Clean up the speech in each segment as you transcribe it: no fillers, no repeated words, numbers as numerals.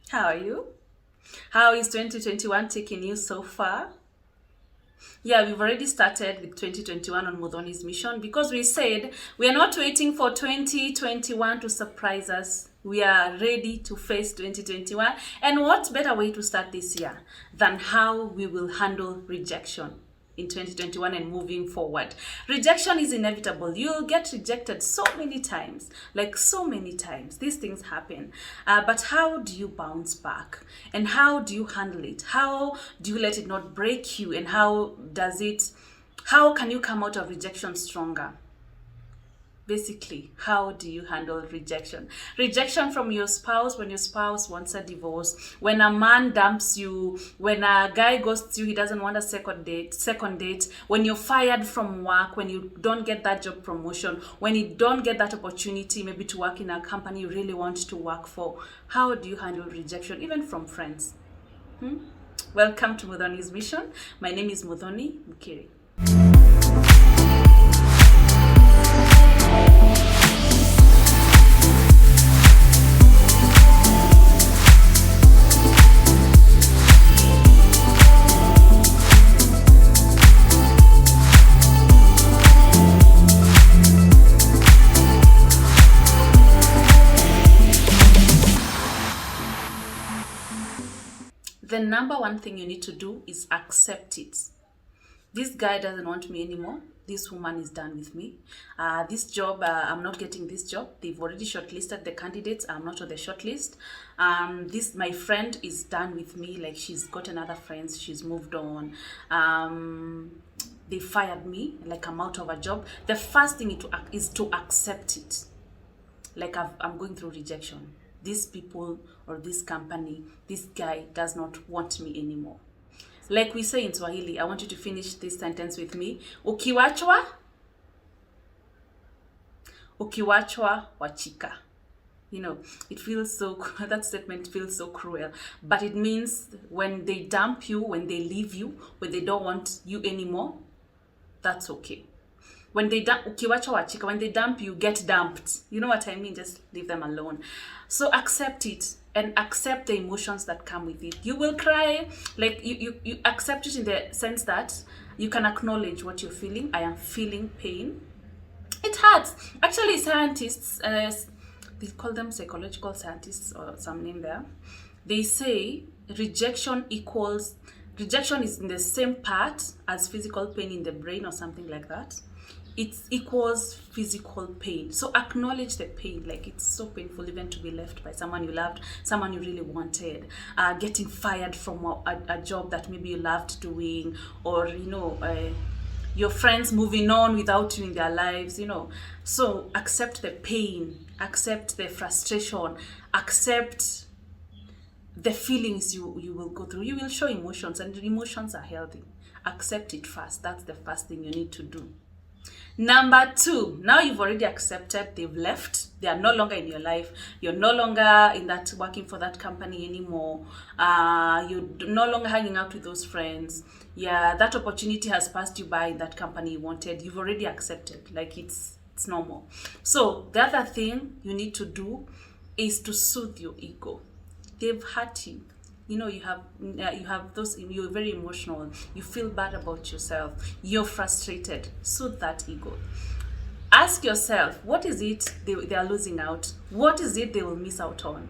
How are you? How is 2021 taking you so far? Yeah, we've already started with 2021 on Modoni's mission because we said we are not waiting for 2021 to surprise us. We are ready to face 2021. And what better way to start this year than how we will handle rejection in 2021 and moving forward. Rejection is inevitable. You'll get rejected so many times, like so many times. These things happen. But how do you bounce back? And how do you handle it? How do you let it not break you? And how can you come out of rejection stronger? Basically, how do you handle rejection? Rejection from your spouse, when your spouse wants a divorce, when a man dumps you, when a guy ghosts you, he doesn't want a second date, when you're fired from work, when you don't get that job promotion, when you don't get that opportunity maybe to work in a company you really want to work for. How do you handle rejection, even from friends? Welcome to Modoni's Mission. My name is Modoni Mukiri. The number one thing you need to do is accept it. This guy doesn't want me anymore. This woman is done with me. This job, I'm not getting this job. They've already shortlisted the candidates. I'm not on the shortlist. My friend is done with me. Like, she's got another friends. She's moved on. They fired me. Like, I'm out of a job. The first thing is to accept it. Like, I'm going through rejection. These people or this company, this guy does not want me anymore. Like we say in Swahili, I want you to finish this sentence with me. Ukiwachwa wachika. You know, it feels so, that statement feels so cruel. But it means when they dump you, when they leave you, when they don't want you anymore, that's okay. When they dump, ukiwacha wachika, when they dump you, get dumped. You know what I mean? Just leave them alone. So accept it and accept the emotions that come with it. You will cry, like you accept it in the sense that you can acknowledge what you're feeling. I am feeling pain. It hurts. Actually, scientists, they call them psychological scientists or some name there. They say rejection is in the same part as physical pain in the brain or something like that. It equals physical pain. So acknowledge the pain. Like, it's so painful even to be left by someone you loved, someone you really wanted, getting fired from a job that maybe you loved doing, or your friends moving on without you in their lives, So accept the pain, accept the frustration, accept the feelings you will go through. You will show emotions, and emotions are healthy. Accept it first. That's the first thing you need to do. Number 2, now you've already accepted they've left. They are no longer in your life. You're no longer working for that company anymore. You're no longer hanging out with those friends. Yeah, that opportunity has passed you by in that company you wanted. You've already accepted. Like, it's normal. So the other thing you need to do is to soothe your ego. They've hurt you. You have those, you're very emotional, you feel bad about yourself, you're frustrated. Soothe that ego. Ask yourself, what is it they are losing out? What is it they will miss out on?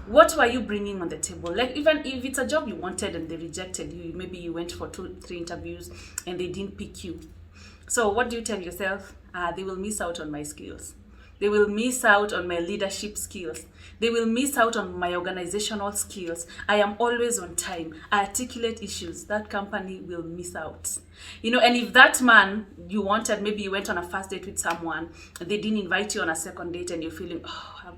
What were you bringing on the table? Like, even if it's a job you wanted and they rejected you, maybe you went for 2-3 interviews and they didn't pick you. So what do you tell yourself? They will miss out on my skills. They will miss out on my leadership skills. They will miss out on my organizational skills. I am always on time. I articulate issues. That company will miss out. And if that man you wanted, maybe you went on a first date with someone, and they didn't invite you on a second date, and you're feeling,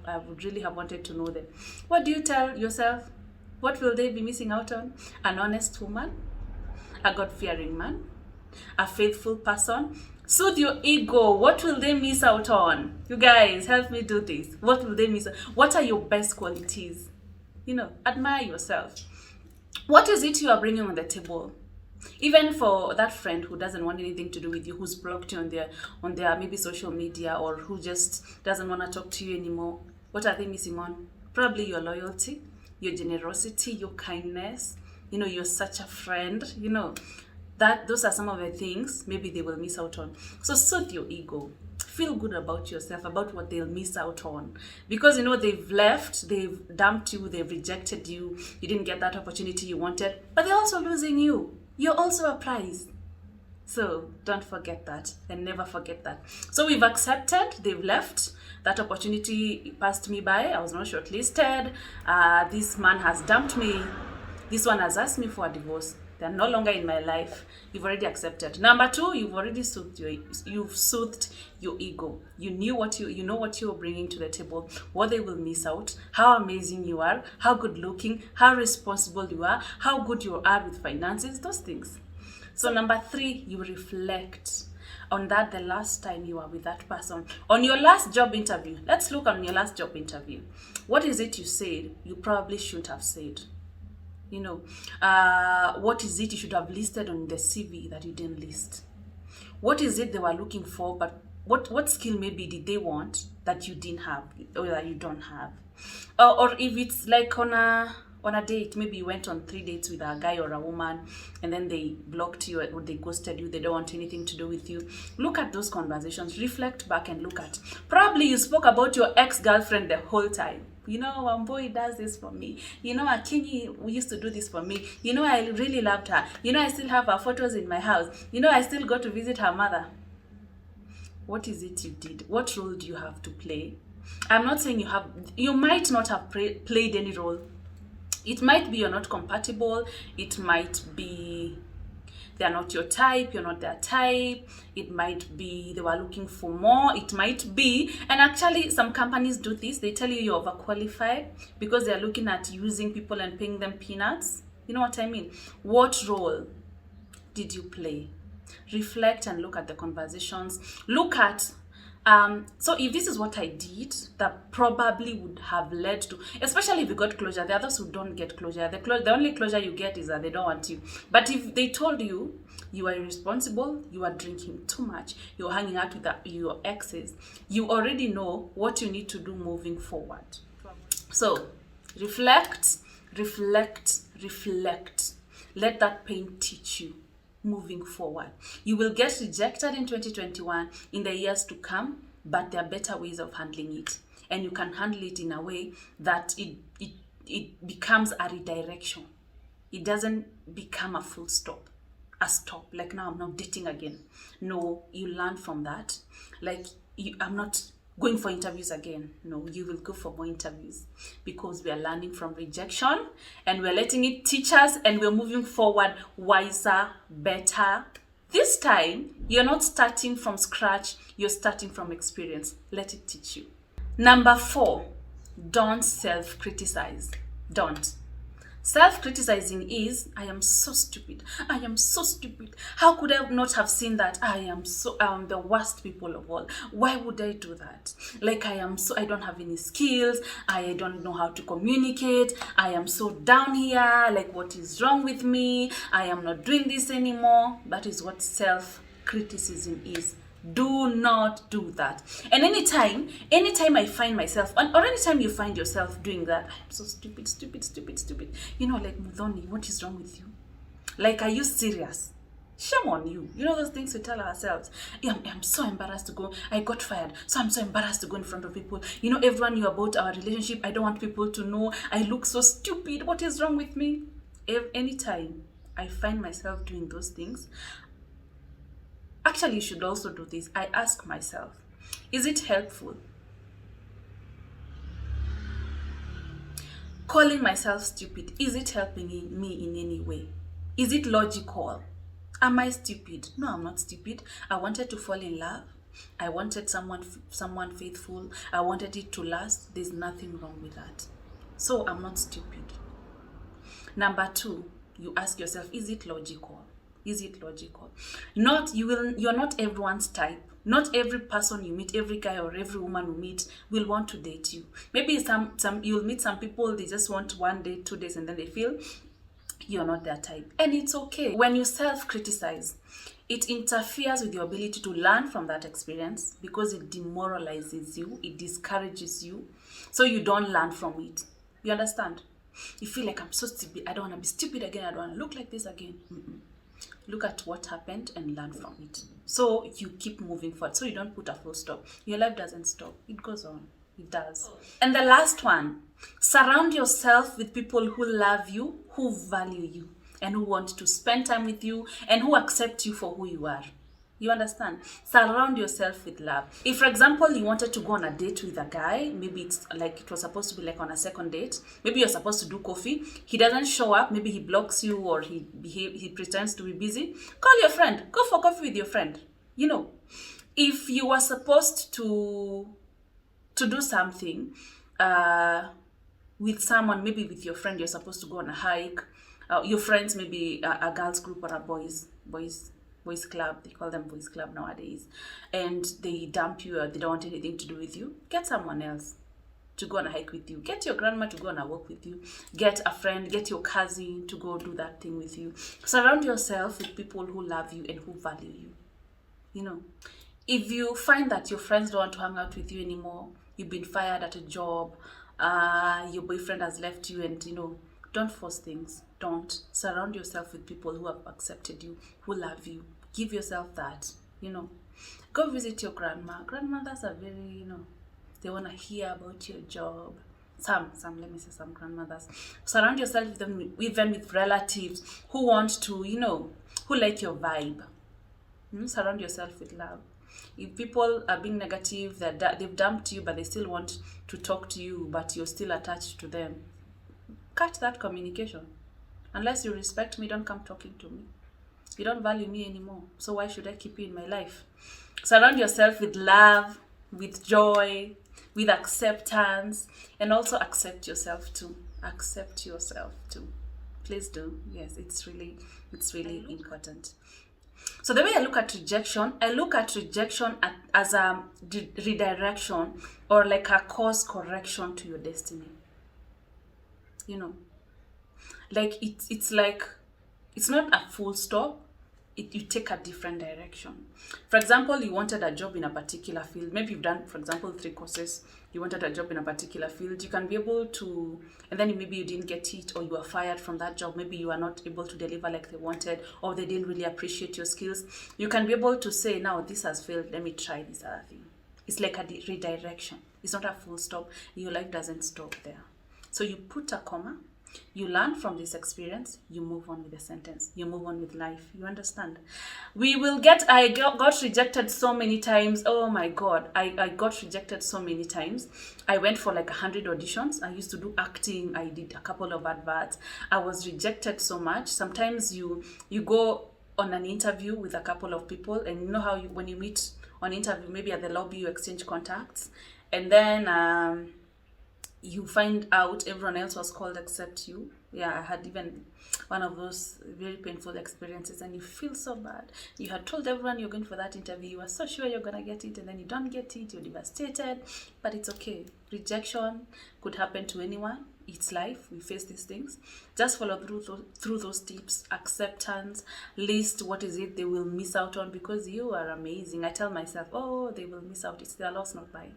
I would really have wanted to know them. What do you tell yourself? What will they be missing out on? An honest woman, a God-fearing man, a faithful person. Soothe your ego. What will they miss out on? You guys, help me do this. What will they miss? What are your best qualities? Admire yourself. What is it you are bringing on the table? Even for that friend who doesn't want anything to do with you, who's blocked you on their maybe social media, or who just doesn't want to talk to you anymore. What are they missing on? Probably your loyalty, your generosity, your kindness. You're such a friend. That those are some of the things maybe they will miss out on. So soothe your ego. Feel good about yourself, about what they'll miss out on. Because they've left, they've dumped you, they've rejected you, you didn't get that opportunity you wanted, but they're also losing you. You're also a prize. So don't forget that, and never forget that. So we've accepted, they've left. That opportunity passed me by. I was not shortlisted. This man has dumped me. This one has asked me for a divorce. They're no longer in my life. You've already accepted. Number two, you've already soothed your ego. You know what you're bringing to the table, what they will miss out, how amazing you are, how good looking, how responsible you are, how good you are with finances, those things. So number three, you reflect on that the last time you were with that person. On your last job interview, let's look on your last job interview. What is it you said you probably shouldn't have said? What is it you should have listed on the CV that you didn't list? What is it they were looking for, but what skill maybe did they want that you didn't have or that you don't have? Or if it's like on a date, maybe you went on 3 dates with a guy or a woman, and then they blocked you or they ghosted you, they don't want anything to do with you. Look at those conversations, reflect back and look at. Probably you spoke about your ex-girlfriend the whole time. One boy does this for me. Akinyi used to do this for me. I really loved her. I still have her photos in my house. I still go to visit her mother. What is it you did? What role do you have to play? I'm not saying you might not have played any role. It might be you're not compatible. It might be they're not your type, you're not their type. It might be they were looking for more. It might be, and actually some companies do this, they tell you you're overqualified because they're looking at using people and paying them peanuts. You know what I mean? What role did you play? Reflect and look at the conversations. Look at so if this is what I did, that probably would have led to, especially if you got closure. There are those who don't get closure. The only closure you get is that they don't want you. But if they told you you are irresponsible, you are drinking too much, you're hanging out with your exes, you already know what you need to do moving forward. So reflect. Let that pain teach you moving forward. You will get rejected in 2021, in the years to come, but there are better ways of handling it, and you can handle it in a way that it becomes a redirection. It doesn't become a full stop, a stop like now I'm not dating again. No, you learn from that. Like I'm not going for interviews again. No, you will go for more interviews, because we are learning from rejection and we're letting it teach us, and we're moving forward wiser, better. This time, you're not starting from scratch, you're starting from experience. Let it teach you. Number 4, don't self-criticize. Don't. Self-criticizing is, I am so stupid. I am so stupid. How could I not have seen that? I am the worst people of all. Why would I do that? Like I don't have any skills. I don't know how to communicate. I am so down here. Like what is wrong with me? I am not doing this anymore. That is what self-criticism is. Do not do that. And anytime I find myself, or anytime you find yourself doing that, I am so stupid. Like, Mudhoni, what is wrong with you? Like, are you serious? Shame on you. Those things we tell ourselves. I'm so embarrassed to go. I got fired, so I'm so embarrassed to go in front of people. Everyone knew about our relationship. I don't want people to know. I look so stupid. What is wrong with me? Anytime I find myself doing those things, actually, you should also do this. I ask myself, is it helpful? Calling myself stupid, is it helping me in any way? Is it logical? Am I stupid? No, I'm not stupid. I wanted to fall in love. I wanted someone faithful. I wanted it to last. There's nothing wrong with that. So I'm not stupid. Number 2, you ask yourself, is it logical? Is it logical? You're not everyone's type. Not every person you meet, every guy or every woman you meet will want to date you. Maybe some you'll meet some people, they just want 1 day, 2 days, and then they feel you're not their type. And it's okay. When you self-criticize, it interferes with your ability to learn from that experience because it demoralizes you, it discourages you, so you don't learn from it. You understand? You feel like, I'm so stupid, I don't want to be stupid again, I don't want to look like this again. Look at what happened and learn from it. So you keep moving forward, so you don't put a full stop. Your life doesn't stop, it goes on. It does. And the last one, surround yourself with people who love you, who value you, and who want to spend time with you, and who accept you for who you are. You understand? Surround yourself with love. If, for example, you wanted to go on a date with a guy, maybe it's like it was supposed to be like on a second date. Maybe you're supposed to do coffee. He doesn't show up. Maybe he blocks you, or he pretends to be busy. Call your friend. Go for coffee with your friend. You know, if you were supposed to do something with someone, maybe with your friend, you're supposed to go on a hike. Your friends, maybe a girls group or a boys club, they call them boys club nowadays, and they dump you or they don't want anything to do with you. Get someone else to go on a hike with you. Get your grandma to go on a walk with you. Get a friend, get your cousin to go do that thing with you. Surround yourself with people who love you and who value you. You know, if you find that your friends don't want to hang out with you anymore, you've been fired at a job, your boyfriend has left you, and don't force things. Don't. Surround yourself with people who have accepted you, who love you. Give yourself that. Go visit your grandma. Grandmothers are very, they want to hear about your job. Some grandmothers. Surround yourself with them, even with relatives who want to, who like your vibe. Surround yourself with love. If people are being negative, that they've dumped you, but they still want to talk to you, but you're still attached to them, cut that communication. Unless you respect me, don't come talking to me. You don't value me anymore, so why should I keep you in my life? Surround yourself with love, with joy, with acceptance, and also accept yourself too. Accept yourself too. Please do. Yes, it's really important. So the way I look at rejection as a redirection, or like a course correction to your destiny. Like it's like, it's not a full stop. You take a different direction. For example, you wanted a job in a particular field. Maybe you've done, for example, 3 courses. You wanted a job in a particular field. You can be able to, and then maybe you didn't get it, or you were fired from that job. Maybe you are not able to deliver like they wanted, or they didn't really appreciate your skills. You can be able to say, now this has failed, let me try this other thing. It's like a redirection. It's not a full stop. Your life doesn't stop there. So you put a comma. You learn from this experience, you move on with the sentence, you move on with life. You understand? I got rejected so many times. Oh my God, I got rejected so many times. I went for like 100 auditions. I used to do acting. I did a couple of adverts. I was rejected so much. Sometimes you go on an interview with a couple of people, and you know how when you meet on interview, maybe at the lobby you exchange contacts, and then you find out everyone else was called except you. Yeah, I had even one of those very painful experiences, and you feel so bad. You had told everyone you're going for that interview, you were so sure you're going to get it, and then you don't get it, you're devastated, but it's okay. Rejection could happen to anyone. It's life. We face these things. Just follow through those tips. Acceptance. List what is it they will miss out on, because you are amazing. I tell myself, oh, they will miss out. It's their loss, not mine.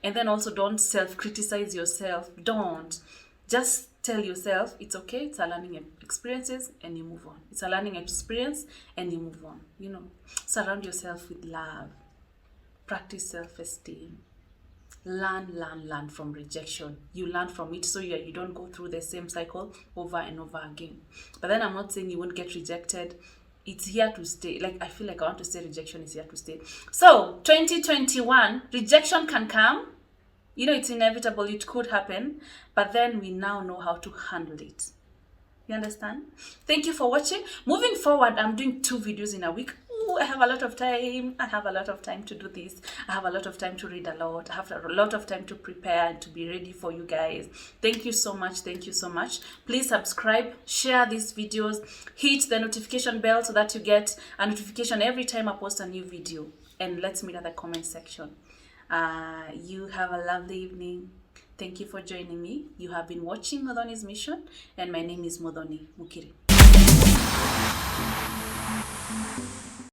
And then also, don't self-criticize yourself. Don't. Just tell yourself it's okay. It's a learning experiences, and you move on. It's a learning experience, and you move on. Surround yourself with love. Practice self-esteem. Learn from rejection. You learn from it, so you don't go through the same cycle over and over again. But then I'm not saying you won't get rejected. It's here to stay. Like, I feel like I want to say rejection is here to stay. So 2021, rejection can come. It's inevitable. It could happen. But then we now know how to handle it. You understand? Thank you for watching. Moving forward, I'm doing 2 videos in a week. I have a lot of time. I have a lot of time to do this. I have a lot of time to read a lot. I have a lot of time to prepare and to be ready for you guys. Thank you so much. Thank you so much. Please subscribe, share these videos, hit the notification bell so that you get a notification every time I post a new video. And let's meet at the comment section. You have a lovely evening. Thank you for joining me. You have been watching Modoni's Mission, and my name is Modoni Mukiri.